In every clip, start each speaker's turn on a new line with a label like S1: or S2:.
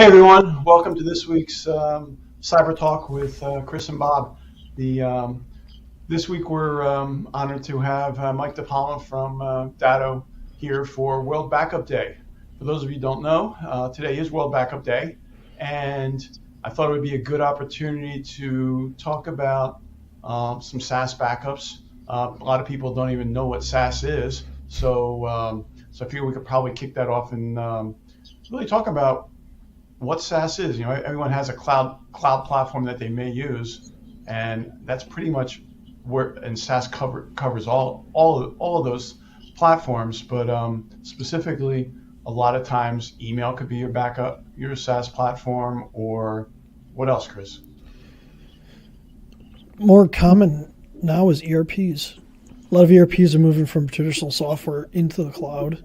S1: Hey everyone, welcome to this week's Cyber Talk with Chris and Bob. This week we're honored to have Mike DePalma from Datto here for World Backup Day. For those of you who don't know, today is World Backup Day, and I thought it would be a good opportunity to talk about some SaaS backups. A lot of people don't even know what SaaS is, so I figure we could probably kick that off and really talk about what SaaS is. You know, everyone has a cloud platform that they may use, and that's pretty much where, and SaaS covers all of those platforms. But specifically, a lot of times, email could be your backup, your SaaS platform, or what else, Chris?
S2: More common now is ERPs. A lot of ERPs are moving from traditional software into the cloud.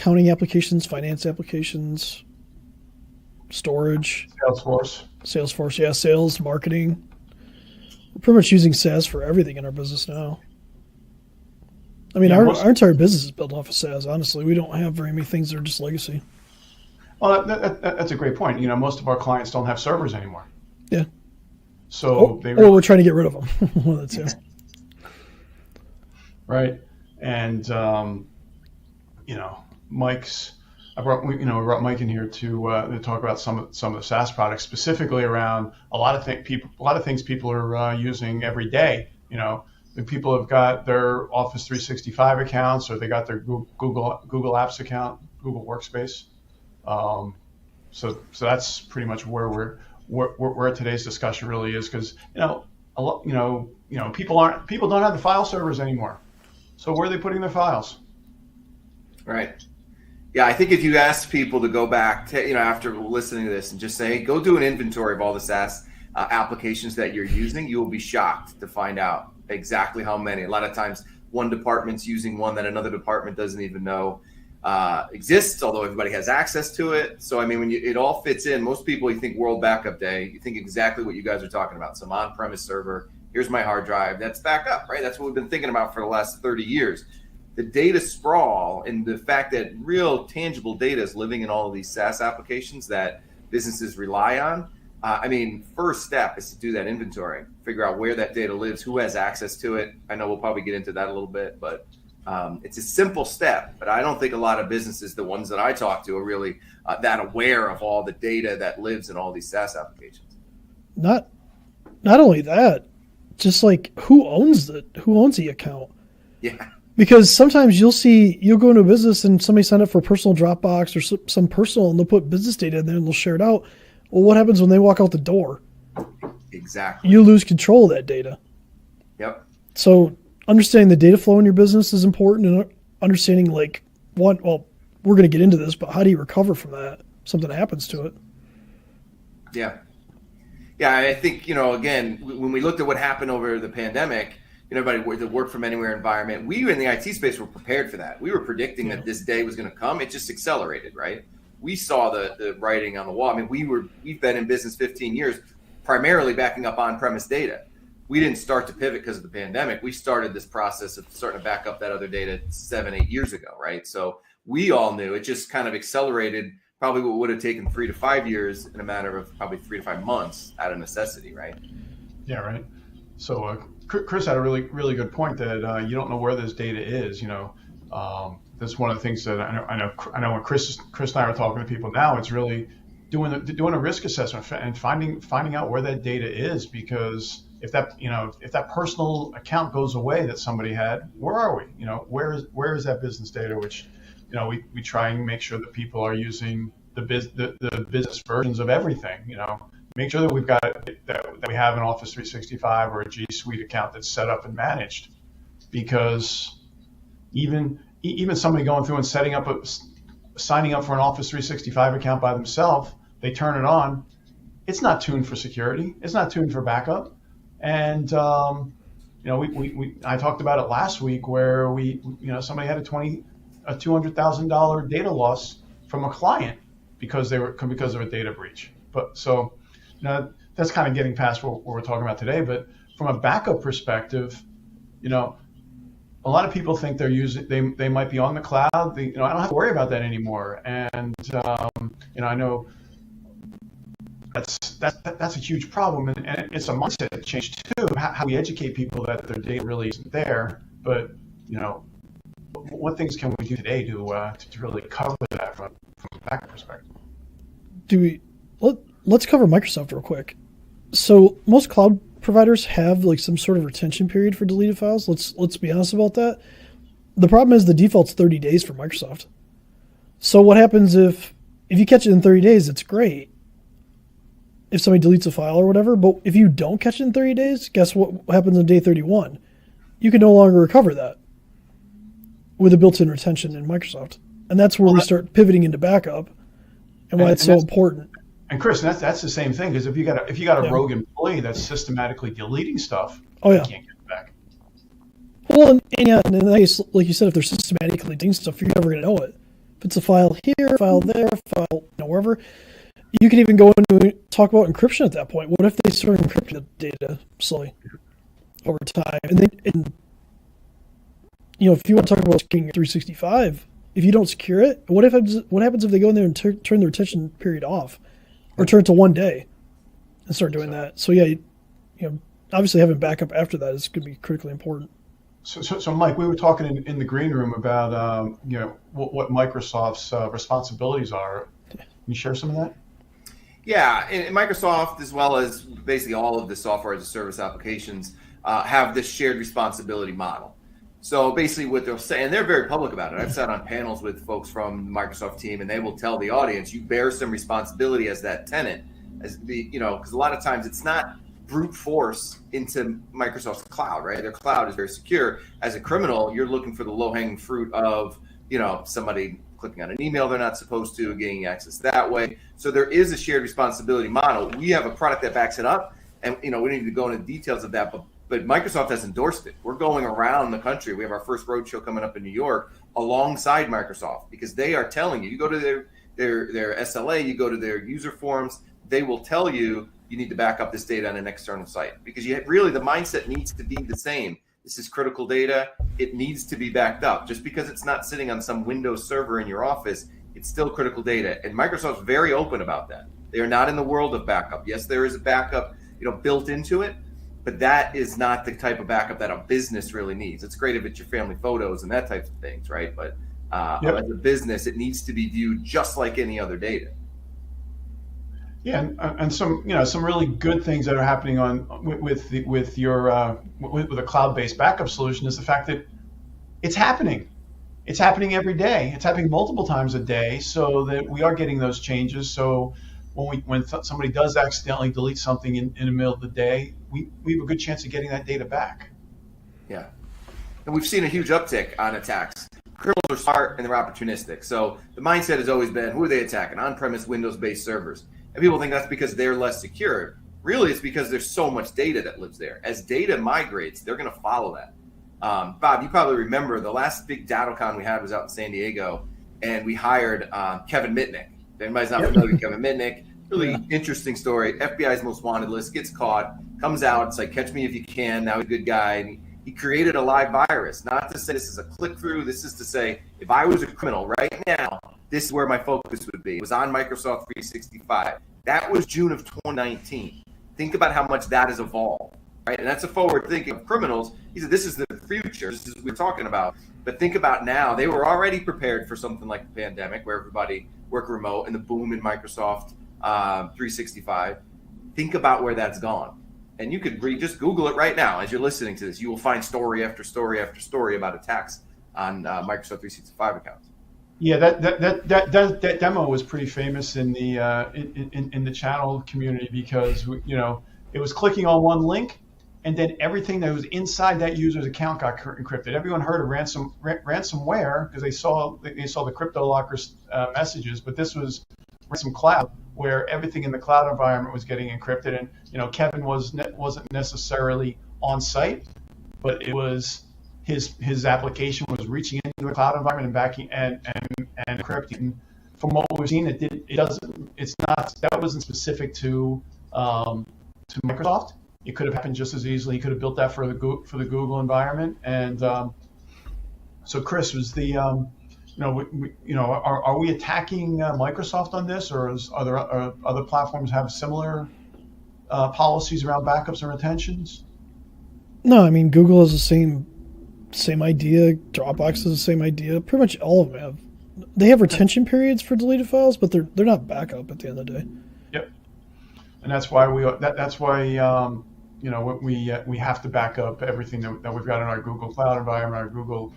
S2: Accounting applications, finance applications, storage. Salesforce, yeah, sales, marketing. We're pretty much using SaaS for everything in our business now. I mean, our entire business is built off of SaaS, honestly. We don't have very many things that are just legacy.
S1: Well, that's a great point. You know, most of our clients don't have servers anymore.
S2: Yeah.
S1: So
S2: we're trying to get rid of them. One of the two.
S1: Right. And, I brought Mike in here to talk about some of the SaaS products, specifically around a lot of things people are using every day. You know, the people have got their Office 365 accounts, or they got their Google Apps account, Google Workspace. So that's pretty much where today's discussion really is, because people don't have the file servers anymore. So where are they putting their files?
S3: Right. Yeah, I think if you ask people to go back to, after listening to this and just say, hey, go do an inventory of all the SaaS applications that you're using, you will be shocked to find out exactly how many. A lot of times one department's using one that another department doesn't even know exists, although everybody has access to it. So, I mean, when it all fits in, most people, you think World Backup Day, you think exactly what you guys are talking about. Some on-premise server, here's my hard drive, that's backup, right? That's what we've been thinking about for the last 30 years. The data sprawl and the fact that real tangible data is living in all of these SaaS applications that businesses rely on. First step is to do that inventory, figure out where that data lives, who has access to it. I know we'll probably get into that a little bit, but it's a simple step. But I don't think a lot of businesses, the ones that I talk to, are really that aware of all the data that lives in all these SaaS applications.
S2: Not only that, just like who owns the account?
S3: Yeah.
S2: Because sometimes you'll go into a business and somebody signed up for a personal Dropbox or some personal, and they'll put business data in there and they'll share it out. Well, what happens when they walk out the door?
S3: Exactly.
S2: You lose control of that data.
S3: Yep.
S2: So understanding the data flow in your business is important, and understanding we're going to get into this, but how do you recover from that? Something happens to it.
S3: Yeah. Yeah, I think, again, when we looked at what happened over the pandemic, everybody, the work from anywhere environment, we in the IT space were prepared for that. We were predicting that this day was going to come. It just accelerated, right? We saw the writing on the wall. I mean, we've been in business 15 years, primarily backing up on-premise data. We didn't start to pivot because of the pandemic. We started this process of starting to back up that other data 7-8 years ago, right? So we all knew. It just kind of accelerated probably what would have taken 3 to 5 years in a matter of probably 3 to 5 months out of necessity, right?
S1: Yeah, right. So Chris had a really, really good point that you don't know where this data is. That's one of the things that I know when Chris and I are talking to people now, it's really doing a risk assessment and finding out where that data is, because if that personal account goes away that somebody had, where are we? Where is that business data? Which we try and make sure that people are using the business versions of everything. Make sure that we've got that we have an Office 365 or a G Suite account that's set up and managed, because even somebody going through and signing up for an Office 365 account by themselves, they turn it on, it's not tuned for security, it's not tuned for backup, and I talked about it last week where somebody had a $200,000 data loss from a client because of a data breach. But so. That's kind of getting past what we're talking about today. But from a backup perspective, a lot of people think they might be on the cloud. I don't have to worry about that anymore. And I know that's a huge problem, and it's a mindset change too. How we educate people that their data really isn't there. But what things can we do today to really cover that from a backup perspective?
S2: Let's cover Microsoft real quick. So most cloud providers have like some sort of retention period for deleted files. Let's be honest about that. The problem is the default's 30 days for Microsoft. So what happens if you catch it in 30 days, it's great. If somebody deletes a file or whatever, but if you don't catch it in 30 days, guess what happens on day 31? You can no longer recover that with a built-in retention in Microsoft. And that's where we start pivoting into backup and why it's so important.
S1: And Chris, that's the same thing, because if you got a rogue employee that's systematically deleting stuff, you can't get it back.
S2: Well, and in that case, like you said, if they're systematically deleting stuff, you're never going to know it. If it's a file here, file there, file wherever, you can even go into talk about encryption at that point. What if they start encrypting the data slowly over time? And if you want to talk about securing your 365, if you don't secure it, what happens if they go in there and turn the retention period off, or turn it to 1 day, and start doing that? So obviously having backup after that is going to be critically important.
S1: So Mike, we were talking in the green room about what Microsoft's responsibilities are. Can you share some of that?
S3: Yeah, and Microsoft, as well as basically all of the software as a service applications, have this shared responsibility model. So basically what they'll say, and they're very public about it. I've sat on panels with folks from the Microsoft team, and they will tell the audience, you bear some responsibility as that tenant, because a lot of times it's not brute force into Microsoft's cloud, right? Their cloud is very secure. As a criminal, you're looking for the low-hanging fruit of, somebody clicking on an email they're not supposed to, gaining access that way. So there is a shared responsibility model. We have a product that backs it up, and we need to go into the details of that, but Microsoft has endorsed it. We're going around the country. We have our first roadshow coming up in New York alongside Microsoft, because they are telling you go to their SLA, you go to their user forums, they will tell you need to back up this data on an external site, because the mindset needs to be the same. This is critical data. It needs to be backed up. Just because it's not sitting on some Windows server in your office, it's still critical data. And Microsoft's very open about that. They are not in the world of backup. Yes, there is a backup, built into it, but that is not the type of backup that a business really needs. It's great if it's your family photos and that type of things, right? But as a business, it needs to be viewed just like any other data.
S1: Yeah, and some really good things that are happening with a cloud-based backup solution is the fact that it's happening. It's happening every day. It's happening multiple times a day, so that we are getting those changes. So when somebody does accidentally delete something in the middle of the day, we have a good chance of getting that data back.
S3: Yeah, and we've seen a huge uptick on attacks. Criminals are smart and they're opportunistic. So the mindset has always been, who are they attacking? On-premise Windows-based servers. And people think that's because they're less secure. Really, it's because there's so much data that lives there. As data migrates, they're going to follow that. Bob, you probably remember the last big DattoCon we had was out in San Diego, and we hired Kevin Mitnick. If anybody's not familiar with Kevin Mitnick, really interesting story. FBI's most wanted list, gets caught, comes out. It's like, catch me if you can. Now he's a good guy. And he created a live virus. Not to say this is a click-through. This is to say, if I was a criminal right now, this is where my focus would be. It was on Microsoft 365. That was June of 2019. Think about how much that has evolved, right? And that's a forward thinking of criminals. He said, this is the future. This is what we're talking about. But think about now. They were already prepared for something like the pandemic, where everybody worked remote, and the boom in Microsoft 365. Think about where that's gone. And you could just Google it right now as you're listening to this. You will find story after story after story about attacks on Microsoft 365 accounts.
S1: Yeah, that demo was pretty famous in the channel community, because it was clicking on one link, and then everything that was inside that user's account got encrypted. Everyone heard of ransomware because they saw the crypto lockers messages, but this was ransom cloud, where everything in the cloud environment was getting encrypted. And Kevin wasn't necessarily on site, but it was his application was reaching into the cloud environment and backing and encrypting. From what we've seen, that wasn't specific to Microsoft. It could have happened just as easily. He could have built that for the Google environment, and So Chris, was the are we attacking Microsoft on this, or are other platforms have similar policies around backups and retentions?
S2: No, I mean Google has the same idea. Dropbox has the same idea. Pretty much all of them have. They have retention periods for deleted files, but they're not backup at the end of the day.
S1: Yep, and that's why we have to back up everything that we've got in our Google Cloud environment, our Google,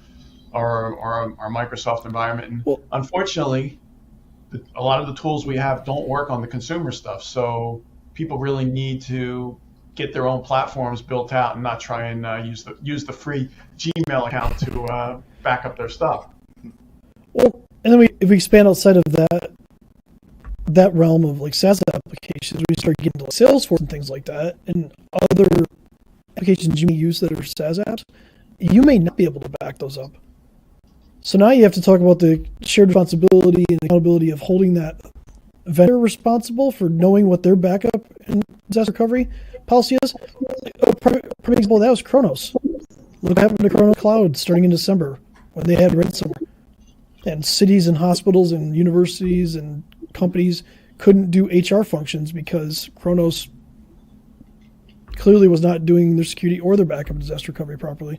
S1: our Microsoft environment. And unfortunately, a lot of the tools we have don't work on the consumer stuff. So people really need to get their own platforms built out and not try and use the free Gmail account to back up their stuff.
S2: Well, and then if we expand outside of that realm of like SaaS applications, we start getting to like Salesforce and things like that, and other applications you may use that are SaaS apps, you may not be able to back those up. So now you have to talk about the shared responsibility and accountability of holding that vendor responsible for knowing what their backup and disaster recovery policy is. A perfect example of that was Kronos. Look what happened to Kronos Cloud starting in December when they had ransomware. And cities and hospitals and universities and companies couldn't do HR functions because Kronos clearly was not doing their security or their backup and disaster recovery properly.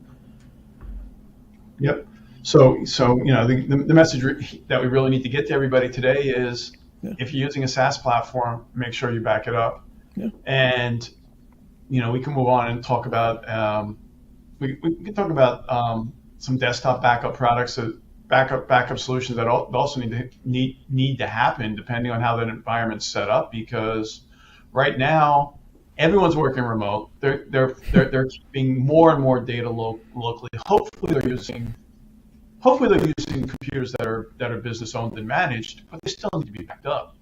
S1: Yep. So the message that we really need to get to everybody today is if you're using a SaaS platform, make sure you back it up.
S2: Yeah.
S1: And we can move on and talk about we can talk about some desktop backup products, backup solutions that also need to happen depending on how that environment's set up, because right now everyone's working remote. They're keeping more and more data locally. Hopefully they're using computers that are business owned and managed, but they still need to be backed up.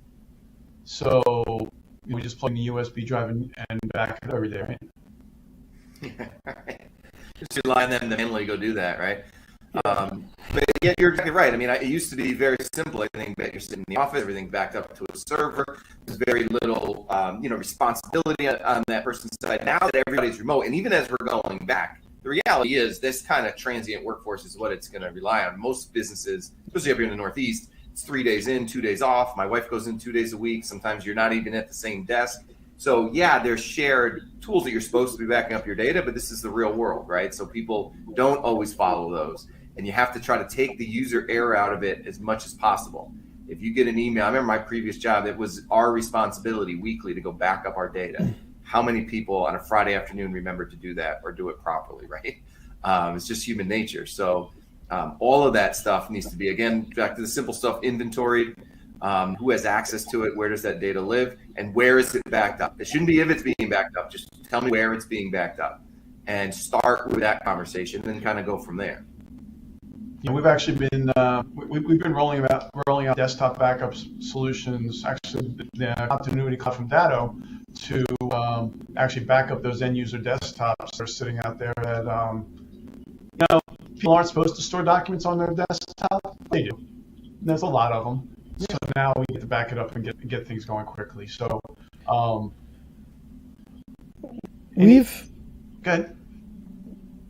S1: So we just plug in the USB drive and back it every day, right?
S3: Just rely on them to manually go do that, right? But yeah, you're exactly right. I mean, it used to be very simple. I think that you're sitting in the office, everything backed up to a server. There's very little, responsibility on that person's side. Now that everybody's remote, and even as we're going back, the reality is this kind of transient workforce is what it's going to rely on. Most businesses, especially up here in the Northeast, it's 3 days in, 2 days off. My wife goes in 2 days a week. Sometimes you're not even at the same desk. So yeah, there's shared tools that you're supposed to be backing up your data, but this is the real world, right? So people don't always follow those. And you have to try to take the user error out of it as much as possible. If you get an email, I remember my previous job, it was our responsibility weekly to go back up our data. How many people on a Friday afternoon remember to do that or do it properly, right? It's just human nature. So all of that stuff needs to be, again, back to the simple stuff, inventoried. Who has access to it? Where does that data live? And where is it backed up? It shouldn't be if it's being backed up. Just tell me where it's being backed up and start with that conversation and then kind of go from there.
S1: We've actually been we've been rolling out desktop backup solutions. Actually, the continuity cloud from Datto to actually back up those end user desktops that are sitting out there. That people aren't supposed to store documents on their desktop. They do. There's a lot of them. So now we get to back it up and get things going quickly. So
S2: we've
S1: good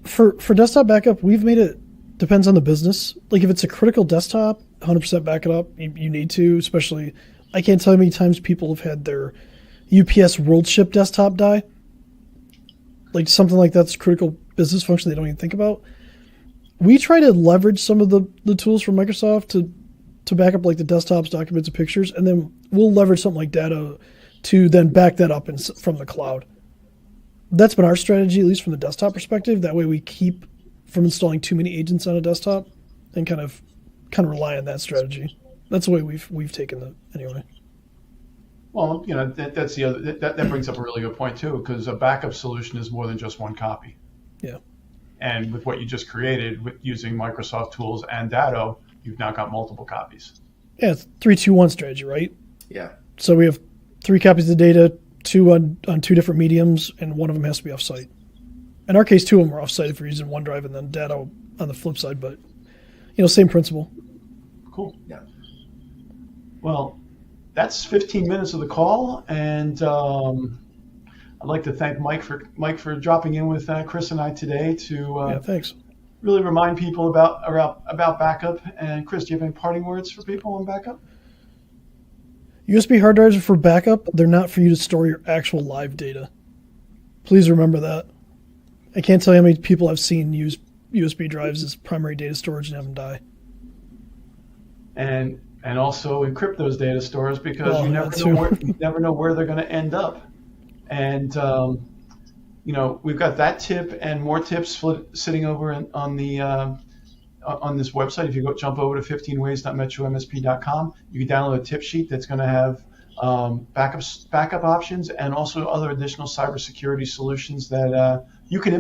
S2: for desktop backup. We've made it. Depends on the business. Like if it's a critical desktop, 100% back it up. You need to, especially, I can't tell you how many times people have had their UPS World Ship desktop die. Like something like that's a critical business function they don't even think about. We try to leverage some of the tools from Microsoft to back up like the desktops, documents, and pictures, and then we'll leverage something like Datto to then back that up from the cloud. That's been our strategy, at least from the desktop perspective. That way we keep from installing too many agents on a desktop and kind of rely on that strategy. That's the way we've taken it anyway.
S1: Well, that's the other that brings up a really good point too, because a backup solution is more than just one copy.
S2: Yeah.
S1: And with what you just created with using Microsoft tools and Datto, you've now got multiple copies.
S2: Yeah, it's 3-2-1 strategy, right?
S3: Yeah.
S2: So we have 3 copies of the data, 2 on 2 different mediums, and one of them has to be offsite. In our case, 2 of them are offsite if we're using OneDrive, and then Datto on the flip side, but same principle.
S1: Cool. Yeah. Well, that's 15 minutes of the call, and I'd like to thank Mike for dropping in with Chris and I today to
S2: thanks.
S1: really remind people about backup. And Chris, do you have any parting words for people on backup?
S2: USB hard drives are for backup. They're not for you to store your actual live data. Please remember that. I can't tell you how many people I've seen use USB drives as primary data storage and have them die.
S1: And also encrypt those data stores, because you never know where they're going to end up. And we've got that tip and more tips sitting over on this website. If you jump over to 15ways.metromsp.com, you can download a tip sheet that's going to have backup options and also other additional cybersecurity solutions that you can